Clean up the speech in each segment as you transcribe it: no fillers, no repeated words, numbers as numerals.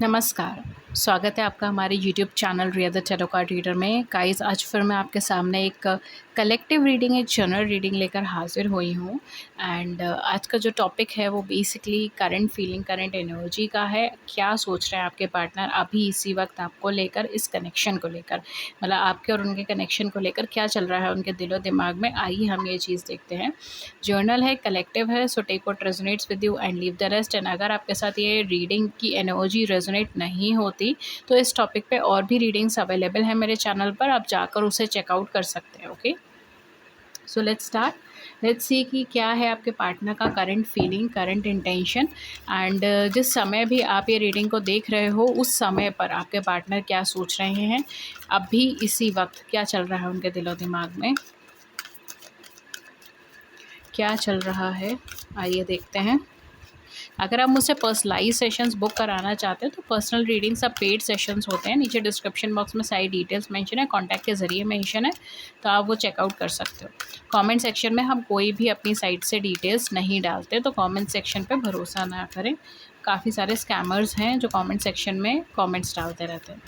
नमस्कार, स्वागत है आपका हमारे YouTube channel Riya the tarot card reader में। गाइस, आज फिर मैं आपके सामने एक कलेक्टिव रीडिंग, एक जनरल रीडिंग लेकर हाज़िर हुई हूँ। एंड आज का जो टॉपिक है वो basically current feeling, current energy का है। क्या सोच रहे हैं आपके पार्टनर अभी इसी वक्त आपको लेकर, इस कनेक्शन को लेकर, मतलब आपके और उनके कनेक्शन को लेकर क्या चल रहा है उनके दिलो दिमाग में। आइए हम ये चीज़ देखते हैं। जर्नल है, कलेक्टिव है, so take what resonates with you and leave the rest. And अगर आपके साथ ये रीडिंग की एनर्जी रेजोनेट नहीं होती तो इस टॉपिक पे और भी रीडिंग्स अवेलेबल है मेरे चैनल पर, आप जाकर उसे चेकआउट कर सकते हैं। Okay, so let's start. Let's see कि क्या है आपके पार्टनर का current feeling, current intention. And जिस समय भी आप ये रीडिंग को देख रहे हो उस समय पर आपके पार्टनर क्या सोच रहे हैं, अभी इसी वक्त क्या चल रहा है उनके दिलो दिमाग में, क्या चल रहा है, आइए देखते हैं। अगर आप मुझसे पर्सनलाइज सेशंस बुक कराना चाहते हैं तो पर्सनल रीडिंग सब पेड सेशंस होते हैं। नीचे डिस्क्रिप्शन बॉक्स में सारी डिटेल्स मेंशन है, कॉन्टैक्ट के ज़रिए मेंशन है, तो आप वो चेकआउट कर सकते हो। कमेंट सेक्शन में हम कोई भी अपनी साइट से डिटेल्स नहीं डालते, तो कमेंट सेक्शन पे भरोसा ना करें। काफ़ी सारे स्कैमर्स हैं जो कमेंट सेक्शन में कमेंट्स डालते रहते हैं।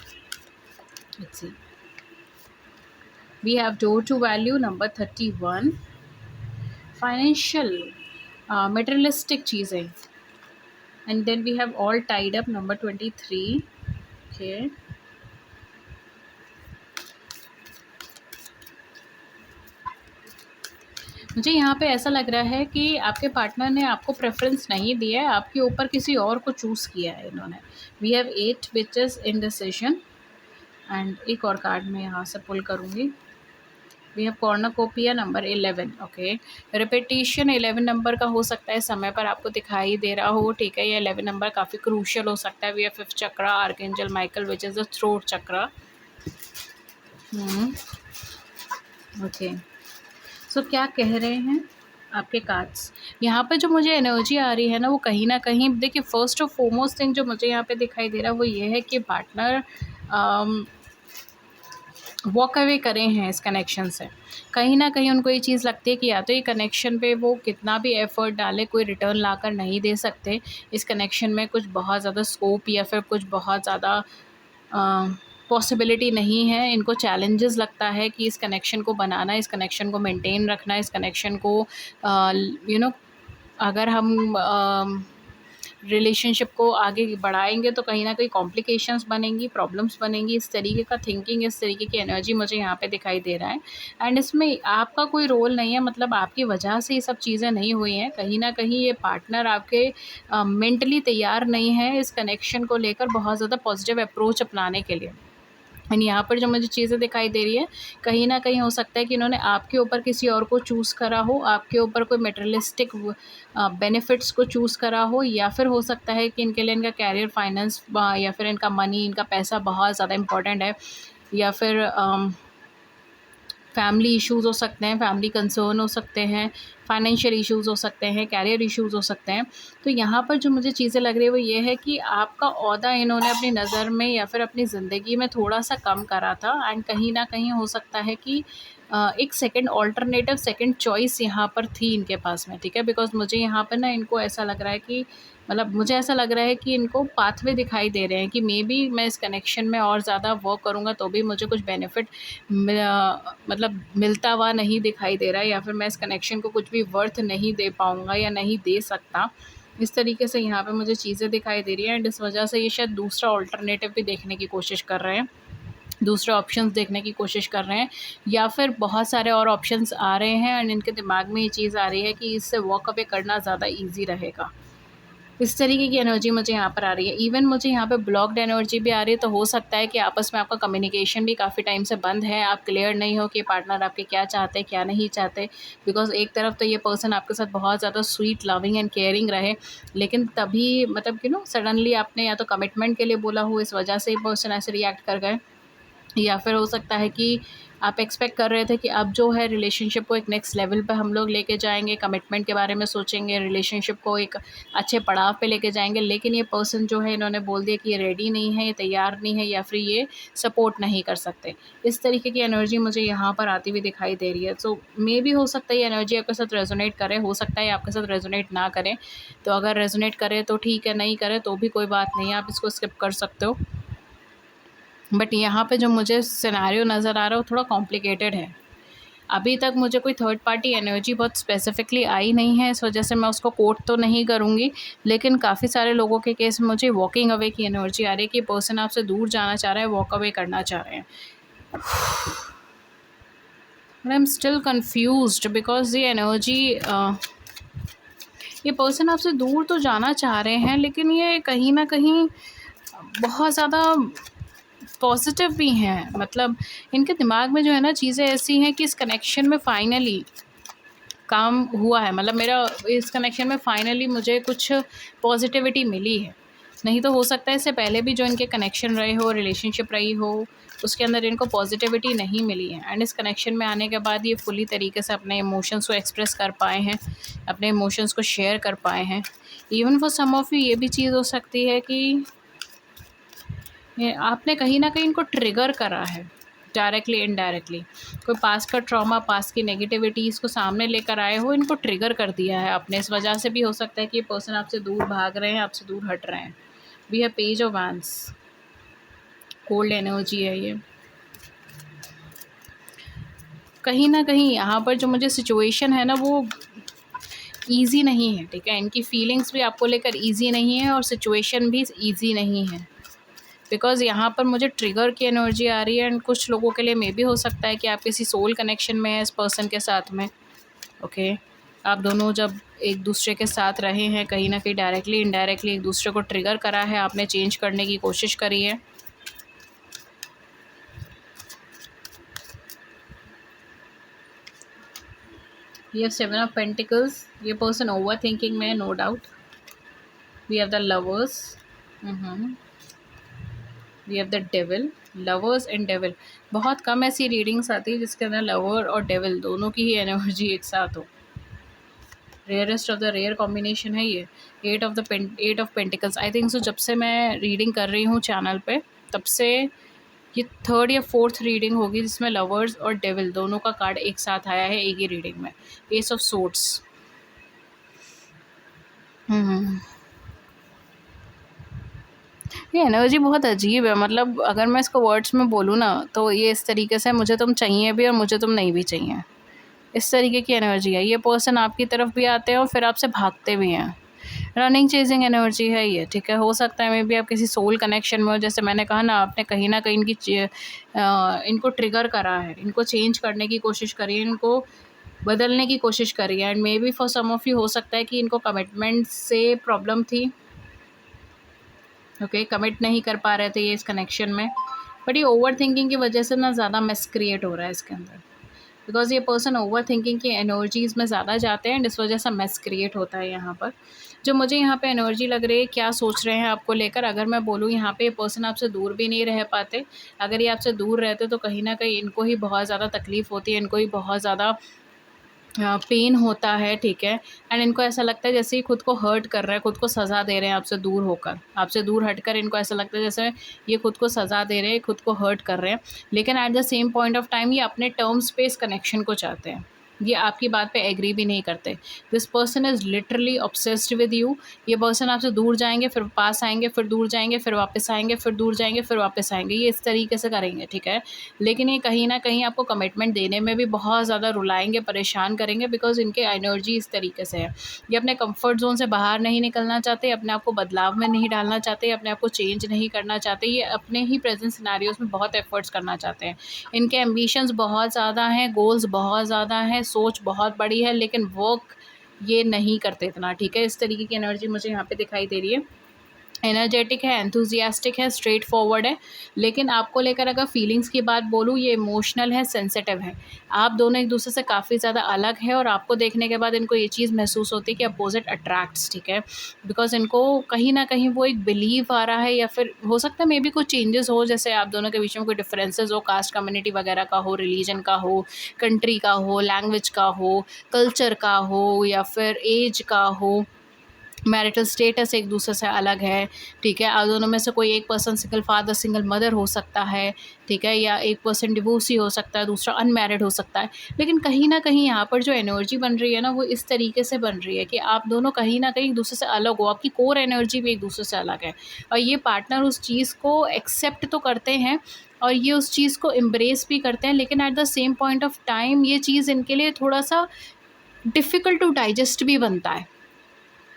Let's see, we have door to value number 31, financial materialistic चीज़ें। And then we have all tied up number 23. Okay, मुझे यहाँ पे ऐसा लग रहा है कि आपके पार्टनर ने आपको प्रेफरेंस नहीं दिया है, आपके ऊपर किसी और को चूज़ किया है इन्होंने। We have 8 witches in decision. And एक और कार्ड मैं यहाँ से पुल करूँगी। We have cornucopia number 11। Okay, repetition 11 number का हो सकता है, समय पर आपको दिखाई दे रहा हो, ठीक है। ये 11 नंबर काफ़ी क्रूशियल हो सकता है। We have 5th chakra, archangel Michael which is the throat chakra. Okay, so क्या कह रहे हैं आपके कार्ड्स। यहाँ पे जो मुझे एनर्जी आ रही है ना, वो कहीं ना कहीं देखिए, फर्स्ट और फोरमोस्ट थिंग जो मुझे यहाँ पे दिखाई दे रहा है वो ये है कि पार्टनर वॉक अवे करे हैं इस कनेक्शन से। कहीं ना कहीं उनको ये चीज़ लगती है कि या तो ये कनेक्शन पे वो कितना भी एफर्ट डाले कोई रिटर्न लाकर नहीं दे सकते। इस कनेक्शन में कुछ बहुत ज़्यादा स्कोप या फिर कुछ बहुत ज़्यादा पॉसिबिलिटी नहीं है। इनको चैलेंजेस लगता है कि इस कनेक्शन को बनाना, इस कनेक्शन को मेंटेन रखना, इस कनेक्शन को अगर हम रिलेशनशिप को आगे बढ़ाएंगे तो कहीं ना कहीं कॉम्प्लिकेशंस बनेंगी, प्रॉब्लम्स बनेंगी। इस तरीके का थिंकिंग, इस तरीके की एनर्जी मुझे यहाँ पे दिखाई दे रहा है। एंड इसमें आपका कोई रोल नहीं है, मतलब आपकी वजह से ये सब चीज़ें नहीं हुई हैं। कहीं ना कहीं ये पार्टनर आपके मेंटली तैयार नहीं है इस कनेक्शन को लेकर बहुत ज़्यादा पॉजिटिव अप्रोच अपनाने के लिए। एंड यहाँ पर जो मुझे चीज़ें दिखाई दे रही है, कहीं न कहीं हो सकता है कि इन्होंने आपके ऊपर किसी और को चूज़ करा हो, आपके ऊपर कोई मटेरियलिस्टिक बेनिफिट्स को चूज़ करा हो, या फिर हो सकता है कि इनके लिए इनका कैरियर, फाइनेंस या फिर इनका मनी, इनका पैसा बहुत ज़्यादा इम्पोर्टेंट है, या फिर फैमिली इश्यूज़ हो सकते हैं, फैमिली कंसर्न हो सकते हैं, फाइनेंशियल इश्यूज़ हो सकते हैं, कैरियर इश्यूज़ हो सकते हैं। तो यहाँ पर जो मुझे चीज़ें लग रही है वो ये है कि आपका ओहदा इन्होंने अपनी नज़र में या फिर अपनी ज़िंदगी में थोड़ा-सा कम करा था। एंड कहीं न कहीं हो सकता है कि एक सेकंड ऑल्टरनेटिव, सेकंड चॉइस यहाँ पर थी इनके पास में, ठीक है। बिकॉज़ मुझे यहाँ पर ना इनको ऐसा लग रहा है कि, मतलब मुझे ऐसा लग रहा है कि इनको पाथवे दिखाई दे रहे हैं कि मे बी मैं इस कनेक्शन में और ज़्यादा वर्क करूँगा तो भी मुझे कुछ बेनिफिट मतलब मिलता हुआ नहीं दिखाई दे रहा है, या फिर मैं इस कनेक्शन को कुछ भी वर्थ नहीं दे पाऊँगा या नहीं दे सकता। इस तरीके से यहाँ पे मुझे चीज़ें दिखाई दे रही हैं। एंड इस वजह से ये शायद दूसरा ऑल्टरनेटिव भी देखने की कोशिश कर रहे हैं, दूसरे ऑप्शंस देखने की कोशिश कर रहे हैं, या फिर बहुत सारे और ऑप्शंस आ रहे हैं एंड इनके दिमाग में ये चीज़ आ रही है कि इससे वॉक अवे करना ज़्यादा ईजी रहेगा। इस तरीके की एनर्जी मुझे यहाँ पर आ रही है। इवन मुझे यहाँ पे ब्लॉक्ड एनर्जी भी आ रही है, तो हो सकता है कि आपस में आपका कम्युनिकेशन भी काफ़ी टाइम से बंद है। आप क्लियर नहीं हो कि पार्टनर आपके क्या चाहते हैं, क्या नहीं चाहते। बिकॉज़ एक तरफ तो ये पर्सन आपके साथ बहुत ज़्यादा स्वीट, लविंग एंड केयरिंग रहे, लेकिन तभी मतलब सडनली आपने या तो कमिटमेंट के लिए बोला हो, इस वजह से ये पर्सन ऐसे रिएक्ट कर गए, या फिर हो सकता है कि आप एक्सपेक्ट कर रहे थे कि अब जो है रिलेशनशिप को एक नेक्स्ट लेवल पे हम लोग लेके जाएंगे, कमिटमेंट के बारे में सोचेंगे, रिलेशनशिप को एक अच्छे पड़ाव पे लेके जाएंगे, लेकिन ये पर्सन जो है इन्होंने बोल दिया कि ये रेडी नहीं है, ये तैयार नहीं है, या फिर ये सपोर्ट नहीं कर सकते। इस तरीके की एनर्जी मुझे यहाँ पर आती हुई दिखाई दे रही है। सो मे भी हो सकता है ये एनर्जी आपके साथ रेजोनेट करे, हो सकता है आपके साथ रेजोनेट ना करे। तो अगर रेजोनेट करे तो ठीक है, नहीं करे तो भी कोई बात नहीं है, आप इसको स्किप कर सकते हो। बट यहाँ पे जो मुझे सिनेरियो नज़र आ रहा है वो थोड़ा कॉम्प्लिकेटेड है। अभी तक मुझे कोई थर्ड पार्टी एनर्जी बहुत स्पेसिफिकली आई नहीं है, इस वजह से मैं उसको कोट तो नहीं करूँगी। लेकिन काफ़ी सारे लोगों के केस में मुझे वॉकिंग अवे की एनर्जी आ रही है कि पर्सन आपसे दूर जाना चाह रहा है, वॉक अवे करना चाह रहे हैं। But I am still confused because ये एनर्जी ये पर्सन आपसे दूर तो जाना चाह रहे हैं, लेकिन ये कहीं ना कहीं बहुत ज़्यादा पॉजिटिव भी हैं। मतलब इनके दिमाग में जो है ना चीज़ें ऐसी हैं कि इस कनेक्शन में फाइनली काम हुआ है। मतलब मेरा इस कनेक्शन में फाइनली मुझे कुछ पॉजिटिविटी मिली है। नहीं तो हो सकता है इससे पहले भी जो इनके कनेक्शन रहे हो, रिलेशनशिप रही हो, उसके अंदर इनको पॉजिटिविटी नहीं मिली है। एंड इस कनेक्शन में आने के बाद ये फुली तरीके से अपने इमोशंस को एक्सप्रेस कर पाए हैं, अपने इमोशंस को शेयर कर पाए हैं। Even for some of you ये भी चीज़ हो सकती है कि ये आपने कहीं न कहीं इनको ट्रिगर करा है, डायरेक्टली इनडायरेक्टली। कोई पास्ट का ट्रॉमा, पास्ट की नेगेटिविटीज़ को सामने लेकर आए हो, इनको ट्रिगर कर दिया है आपने। इस वजह से भी हो सकता है कि ये पर्सन आपसे दूर भाग रहे हैं, आपसे दूर हट रहे हैं। We have page of wands, cold energy है ये। कहीं न कहीं यहाँ पर जो मुझे सिचुएशन है ना वो ईज़ी नहीं है, ठीक है? इनकी फीलिंग्स भी आपको लेकर ईज़ी नहीं है और सिचुएशन भी ईज़ी नहीं है। बिकॉज़ यहाँ पर मुझे ट्रिगर की एनर्जी आ रही है एंड कुछ लोगों के लिए मे बी हो सकता है कि आप किसी सोल कनेक्शन में हैं इस पर्सन के साथ में। ओके, आप दोनों जब एक दूसरे के साथ रहे हैं, कहीं ना कहीं डायरेक्टली इनडायरेक्टली एक दूसरे को ट्रिगर करा है, आपने चेंज करने की कोशिश करी है। ये 7 ऑफ पेंटिकल्स, ये पर्सन ओवर थिंकिंग में है, no doubt. We have the lovers, we have the devil. Lovers and devil, बहुत कम ऐसी रीडिंग्स आती है जिसके अंदर लवर और डेविल दोनों की ही एनर्जी एक साथ हो। Rarest of the rare combination है ये। Eight of pentacles, I think so जब से मैं रीडिंग कर रही हूँ चैनल पे, तब से ये थर्ड या फोर्थ रीडिंग होगी जिसमें लवर्स और डेविल दोनों का कार्ड एक साथ आया है एक ही रीडिंग में। एस ऑफ सोर्ड्स, ये एनर्जी बहुत अजीब है। मतलब अगर मैं इसको वर्ड्स में बोलूँ ना तो ये इस तरीके से, मुझे तुम चाहिए भी और मुझे तुम नहीं भी चाहिए, इस तरीके की एनर्जी है। ये पर्सन आपकी तरफ भी आते हैं और फिर आपसे भागते भी हैं। रनिंग चेजिंग एनर्जी है ये, ठीक है? हो सकता है मे बी आप किसी सोल कनेक्शन में हो, जैसे मैंने कहा ना, आपने कहीं ना कहीं इनको ट्रिगर करा है, इनको चेंज करने की कोशिश करी है, इनको बदलने की कोशिश करी है। And maybe for some of you हो सकता है कि इनको कमिटमेंट से प्रॉब्लम थी। ओके, कमिट नहीं कर पा रहे थे ये इस कनेक्शन में, बट ये ओवर थिंकिंग की वजह से ना ज़्यादा मेस क्रिएट हो रहा है इसके अंदर। बिकॉज ये पर्सन ओवर थिंकिंग की एनर्जीज़ में ज़्यादा जाते हैं, इस वजह से मेस क्रिएट होता है यहाँ पर। जो मुझे यहाँ पे एनर्जी लग रही है, क्या सोच रहे हैं आपको लेकर, अगर मैं बोलूँ यहाँ पे ये पर्सन आपसे दूर भी नहीं रह पाते। अगर ये आपसे दूर रहते तो कहीं ना कहीं इनको ही बहुत ज़्यादा तकलीफ़ होती है, इनको ही बहुत ज़्यादा पेन होता है, ठीक है? एंड इनको ऐसा लगता है जैसे ही खुद को हर्ट कर रहा है, खुद को सज़ा दे रहे हैं आपसे दूर होकर, आपसे दूर हटकर इनको ऐसा लगता है जैसे ये खुद को सज़ा दे रहे हैं, खुद को हर्ट कर रहे हैं। लेकिन at the same point of time ये अपने टर्म्स पे इस कनेक्शन को चाहते हैं, ये आपकी बात पे एग्री भी नहीं करते। This person is literally obsessed with you. ये पर्सन आपसे दूर जाएंगे, फिर पास आएंगे, फिर दूर जाएंगे, फिर वापस आएंगे, फिर दूर जाएंगे, फिर वापस आएंगे, ये इस तरीके से करेंगे, ठीक है? लेकिन ये कहीं ना कहीं आपको कमिटमेंट देने में भी बहुत ज़्यादा रुलाएंगे, परेशान करेंगे, बिकॉज इनके एनर्जी इस तरीके से है। ये अपने कंफर्ट जोन से बाहर नहीं निकलना चाहते, अपने आप को बदलाव में नहीं डालना चाहते, अपने आप को चेंज नहीं करना चाहते। ये अपने ही प्रेजेंट सिनेरियोज में बहुत एफर्ट्स करना चाहते हैं। इनके एम्बिशंस बहुत ज़्यादा हैं, गोल्स बहुत ज़्यादा हैं, सोच बहुत बड़ी है, लेकिन वर्क ये नहीं करते इतना, ठीक है? इस तरीके की एनर्जी मुझे यहाँ पे दिखाई दे रही है। एनर्जेटिक है, एंथुसियास्टिक है, स्ट्रेट फॉरवर्ड है। लेकिन आपको लेकर अगर फीलिंग्स की बात बोलूँ, ये इमोशनल है, सेंसिटिव है। आप दोनों एक दूसरे से काफ़ी ज़्यादा अलग हैं और आपको देखने के बाद इनको ये चीज़ महसूस होती है कि अपोजिट अट्रैक्ट्स, ठीक है। बिकॉज इनको कहीं ना कहीं वो एक बिलीव आ रहा है, या फिर हो सकता है मे बी कुछ चेंजेस हो, जैसे आप दोनों के बीच में कोई डिफरेंसेस हो, कास्ट कम्युनिटी वगैरह का हो, रिलीजन का हो, कंट्री का हो, लैंग्वेज का हो, कल्चर का हो, या फिर एज का हो, मैरिटल स्टेटस एक दूसरे से अलग है, ठीक है। आप दोनों में से कोई एक person single father single mother हो सकता है, ठीक है, या एक पर्सन डिवोर्सी हो सकता है, दूसरा अनमैरिड हो सकता है। लेकिन कहीं ना कहीं यहाँ पर जो एनर्जी बन रही है ना, वो इस तरीके से बन रही है कि आप दोनों कहीं ना कहीं एक दूसरे से अलग हो, आपकी कोर एनर्जी भी एक दूसरे से अलग है। और ये पार्टनर उस चीज़ को एक्सेप्ट तो करते हैं और ये उस चीज़ को एम्ब्रेस भी करते हैं, लेकिन at the same point of time ये चीज़ इनके लिए थोड़ा सा डिफ़िकल्ट टू डाइजेस्ट भी बनता है।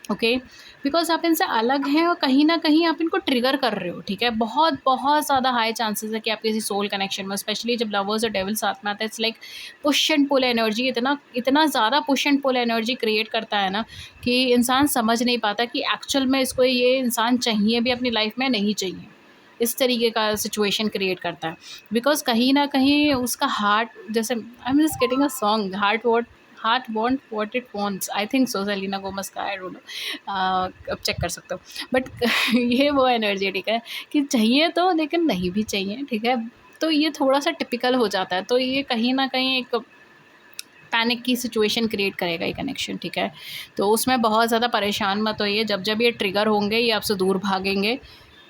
ओके, बिकॉज आप इनसे अलग हैं और कहीं ना कहीं आप इनको ट्रिगर कर रहे हो, ठीक है। बहुत बहुत ज़्यादा हाई चांसेस है कि आप किसी सोल कनेक्शन में, स्पेशली जब लवर्स और डेविल साथ में आता है, it's like push and pull energy, इतना इतना ज़्यादा push and pull energy create करता है ना कि इंसान समझ नहीं पाता कि एक्चुअल में इसको ये इंसान चाहिए भी अपनी लाइफ में, नहीं चाहिए। इस तरीके का सिचुएशन क्रिएट करता है। बिकॉज कहीं ना कहीं उसका हार्ट, जैसे I am just getting a song, heart want what it wants, I think so, Selena Gomez का, आई डोंट नो, अब चेक कर सकते हो। बट ये वो एनर्जेटिक है कि चाहिए तो, लेकिन नहीं भी चाहिए, ठीक है। तो ये थोड़ा सा टिपिकल हो जाता है, तो ये कहीं ना कहीं एक पैनिक की सिचुएशन क्रिएट करेगा ये कनेक्शन, ठीक है। तो उसमें बहुत ज़्यादा परेशान मत होइए, जब जब ये ट्रिगर होंगे ये आपसे दूर भागेंगे।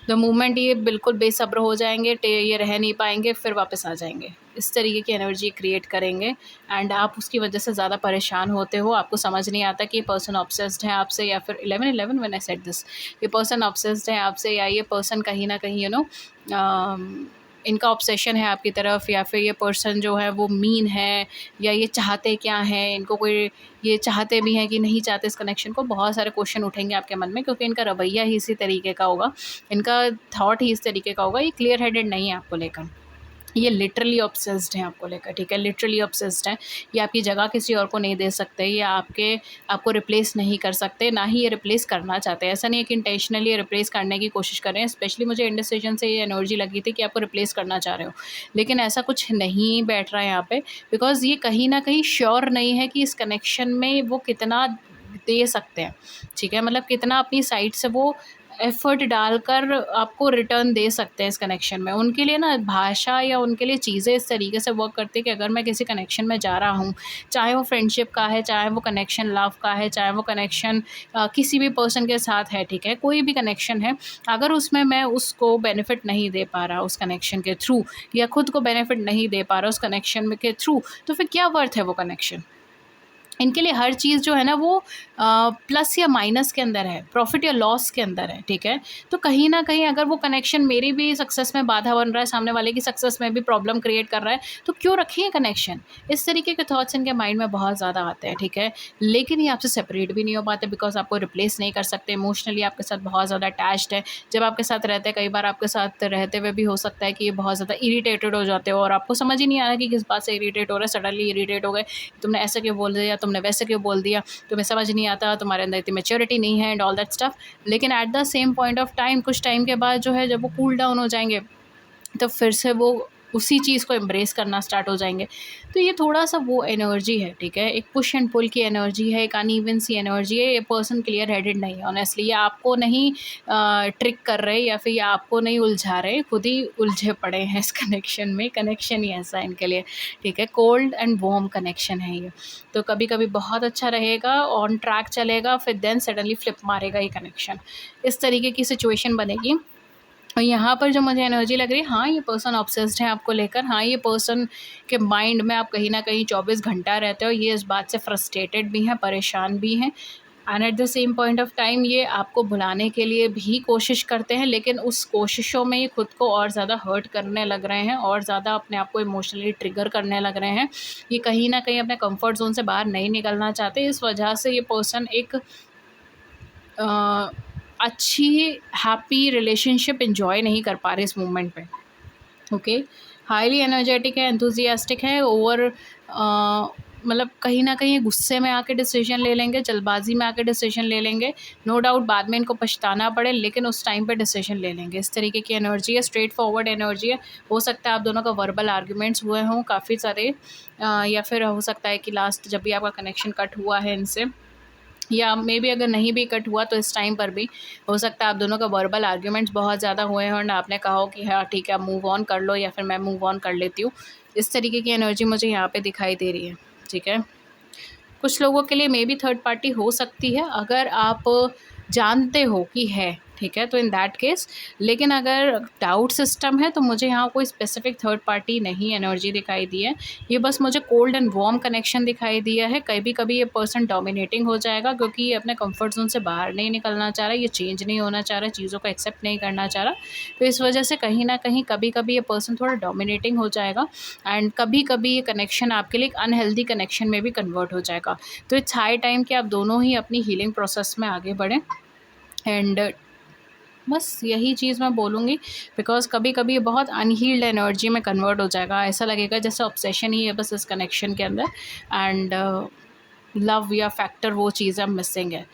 द मोमेंट ये बिल्कुल बेसब्र हो जाएंगे, ये रह नहीं पाएंगे, फिर वापस आ जाएंगे। इस तरीके की एनर्जी क्रिएट करेंगे एंड आप उसकी वजह से ज़्यादा परेशान होते हो। आपको समझ नहीं आता कि ये पर्सन ऑब्सेस्ड है आपसे, या फिर 11-11 व्हेन आई सेड दिस, ये पर्सन ऑब्सेस्ड है आपसे, या ये पर्सन कहीं ना कहीं इनका ऑब्सेशन है आपकी तरफ, या फिर ये पर्सन जो है वो मीन है, या ये चाहते क्या हैं, इनको कोई, ये चाहते भी हैं कि नहीं चाहते इस कनेक्शन को। बहुत सारे क्वेश्चन उठेंगे आपके मन में, क्योंकि इनका रवैया ही इसी तरीके का होगा, इनका थॉट ही इस तरीके का होगा। ये क्लियर हेडेड नहीं है आपको लेकर, ये लिटरली ऑब्सेस्ड हैं आपको लेकर, ठीक है। लिटरली ऑब्सेस्ड हैं। ये आपकी जगह किसी और को नहीं दे सकते, ये आपको रिप्लेस नहीं कर सकते, ना ही ये रिप्लेस करना चाहते हैं। ऐसा नहीं है कि इंटेंशनली रिप्लेस करने की कोशिश कर रहे हैं। स्पेशली मुझे इंडिसिजन से ये एनर्जी लगी थी कि आपको रिप्लेस करना चाह रहे हो, लेकिन ऐसा कुछ नहीं बैठ रहा है यहाँ पे। बिकॉज ये कहीं ना कहीं श्योर नहीं है कि इस कनेक्शन में वो कितना दे सकते हैं, ठीक है। मतलब कितना अपनी साइड से वो एफ़र्ट डालकर आपको रिटर्न दे सकते हैं इस कनेक्शन में। उनके लिए ना भाषा या उनके लिए चीज़ें इस तरीके से वर्क करती है कि अगर मैं किसी कनेक्शन में जा रहा हूँ, चाहे वो फ्रेंडशिप का है, चाहे वो कनेक्शन लव का है, चाहे वो कनेक्शन किसी भी पर्सन के साथ है, ठीक है, कोई भी कनेक्शन है, अगर उसमें मैं उसको बेनिफिट नहीं दे पा रहा उस कनेक्शन के थ्रू, या खुद को बेनिफिट नहीं दे पा रहा उस कनेक्शन में के थ्रू, तो फिर क्या वर्थ है वो कनेक्शन। इनके लिए हर चीज़ जो है ना वो प्लस या माइनस के अंदर है, प्रॉफिट या लॉस के अंदर है, ठीक है। तो कहीं न कहीं अगर वो कनेक्शन मेरी भी सक्सेस में बाधा बन रहा है, सामने वाले की सक्सेस में भी प्रॉब्लम क्रिएट कर रहा है, तो क्यों रखें कनेक्शन। इस तरीके के थॉट्स इनके माइंड में बहुत ज़्यादा आते हैं, ठीक है। लेकिन ये आपसे सेपरेट भी नहीं हो पाते, बिकॉज़ आपको रिप्लेस नहीं कर सकते, इमोशनली आपके साथ बहुत ज़्यादा अटैच्ड है। जब आपके साथ रहते हैं, कई बार आपके साथ रहते हुए भी हो सकता है कि ये बहुत ज़्यादा इरिटेटेड हो जाते हो और आपको समझ ही नहीं आ रहा कि किस बात से इरिटेट हो रहा है, सडनली इरिटेट हो गए, तुमने ऐसे क्यों बोल दिया, तुमने वैसे क्यों बोल दिया, तुम्हें समझ नहीं आता, तुम्हारे अंदर इतनी मैच्योरिटी नहीं है एंड ऑल दैट स्टफ। लेकिन at the same point of time, कुछ टाइम के बाद जो है, जब वो कूल डाउन हो जाएंगे, तो फिर से वो उसी चीज़ को एम्ब्रेस करना स्टार्ट हो जाएंगे। तो ये थोड़ा सा वो एनर्जी है, ठीक है। एक पुश एंड पुल की एनर्जी है, एक अनइवन सी एनर्जी है। ये पर्सन क्लियर हेडेड नहीं है ऑनेस्टली, ये आपको नहीं ट्रिक कर रहे, या फिर ये आपको नहीं उलझा रहे, खुद ही उलझे पड़े हैं इस कनेक्शन में। कनेक्शन ही ऐसा है इनके लिए, ठीक है। कोल्ड एंड वार्म कनेक्शन है ये। तो कभी कभी बहुत अच्छा रहेगा, ऑन ट्रैक चलेगा, फिर देन सडनली फ्लिप मारेगा ये कनेक्शन। इस तरीके की सिचुएशन बनेगी। और यहाँ पर जो मुझे एनर्जी लग रही है, हाँ, ये पर्सन ऑब्सेस्ड है आपको लेकर, हाँ, ये पर्सन के माइंड में आप कहीं ना कहीं 24 घंटा रहते हो, ये इस बात से फ्रस्ट्रेटेड भी हैं, परेशान भी हैं। And at the same point of time ये आपको भुलाने के लिए भी कोशिश करते हैं, लेकिन उस कोशिशों में ये खुद को और ज़्यादा हर्ट करने लग रहे हैं, और ज़्यादा अपने आप को इमोशनली ट्रिगर करने लग रहे हैं। ये कहीं ना कहीं अपने कंफर्ट जोन से बाहर नहीं निकलना चाहते। इस वजह से ये पर्सन एक अच्छी हैप्पी रिलेशनशिप एंजॉय नहीं कर पा रहे इस मोमेंट पे, ओके। हाईली एनर्जेटिक है, एंथुजियास्टिक है, ओवर मतलब कहीं न कहीं गुस्से में आके डिसीज़न ले लेंगे, जल्दबाज़ी में आके डिसीज़न ले लेंगे। नो डाउट बाद में इनको पछताना पड़े, लेकिन उस टाइम पे डिसीज़न ले लेंगे। इस तरीके की एनर्जी है, स्ट्रेट फॉरवर्ड एनर्जी है। हो सकता है आप दोनों का वर्बल आर्ग्यूमेंट्स हुए हों काफ़ी सारे, या फिर हो सकता है कि लास्ट जब भी आपका कनेक्शन कट हुआ है इनसे, या मे बी अगर नहीं भी कट हुआ तो इस टाइम पर भी हो सकता है आप दोनों का वर्बल आर्ग्यूमेंट्स बहुत ज़्यादा हुए हैं और आपने कहा हो कि हाँ ठीक है, आप मूव ऑन कर लो या फिर मैं मूव ऑन कर लेती हूँ। इस तरीके की एनर्जी मुझे यहाँ पे दिखाई दे रही है, ठीक है। कुछ लोगों के लिए मे बी थर्ड पार्टी हो सकती है, अगर आप जानते हो कि है, ठीक है, तो इन दैट केस। लेकिन अगर डाउट सिस्टम है तो मुझे यहाँ कोई स्पेसिफिक थर्ड पार्टी नहीं एनर्जी दिखाई दी है। ये बस मुझे कोल्ड एंड वार्म कनेक्शन दिखाई दिया है। कभी कभी ये पर्सन डोमिनेटिंग हो जाएगा क्योंकि ये अपने कंफर्ट जोन से बाहर नहीं निकलना चाह रहा, ये चेंज नहीं होना चाह रहा, चीज़ों को एक्सेप्ट नहीं करना चाह रहा। तो इस वजह से कहीं ना कहीं कभी कभी ये पर्सन थोड़ा डोमिनेटिंग हो जाएगा, एंड कभी कभी ये कनेक्शन आपके लिए एक अनहेल्दी कनेक्शन में भी कन्वर्ट हो जाएगा। तो इट्स हाई टाइम कि आप दोनों ही अपनी हीलिंग प्रोसेस में आगे बढ़ें। एंड बस यही चीज़ मैं बोलूँगी, बिकॉज़ कभी कभी ये बहुत अनहील्ड एनर्जी में कन्वर्ट हो जाएगा। ऐसा लगेगा जैसे ऑब्सेशन ही है बस इस कनेक्शन के अंदर, एंड लव या फैक्टर वो चीज़ अब मिसिंग है।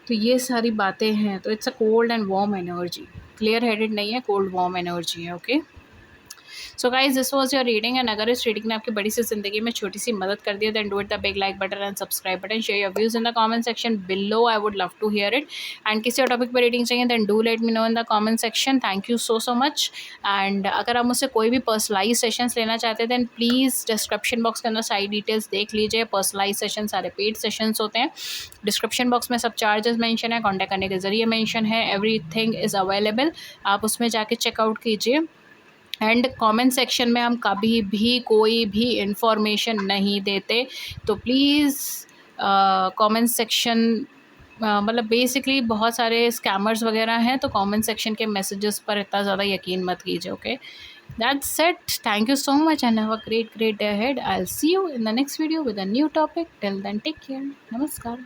तो ये सारी बातें हैं, तो it's a cold and warm energy, clear headed नहीं है, कोल्ड वार्म एनर्जी है। Okay, so guys this was your reading, and अगर इस रीडिंग ने आपकी बड़ी सी जिंदगी में छोटी सी मदद कर दी है, then do it the big like button and subscribe button, share your views in the comment section below, I would love to hear it. And किसी और टॉपिक पर रीडिंग चाहिए then do let me know in the comment section. Thank you so so much. And अगर आप मुझसे कोई भी personalise sessions लेना चाहते हैं देन प्लीज़ डिस्क्रिप्शन बॉक्स के अंदर सारी डिटेल्स देख लीजिए। पर्सनलाइज सेशन सारे पेड सेशंस होते हैं। डिस्क्रिप्शन बॉक्स में सब चार्जेस मेंशन है, कॉन्टैक्ट करने के जरिए मेंशन है, एवरीथिंग इज़ अवेलेबल, आप उसमें जाके चेकआउट कीजिए। एंड कमेंट सेक्शन में हम कभी भी कोई भी इंफॉर्मेशन नहीं देते, तो प्लीज़ कमेंट सेक्शन, मतलब बेसिकली बहुत सारे स्कैमर्स वगैरह हैं, तो कमेंट सेक्शन के मैसेजेस पर इतना ज़्यादा यकीन मत कीजिए। Okay, that's it, thank you so much and have a great day ahead. I will see you in the next video with a new topic. Till then take care, नमस्कार।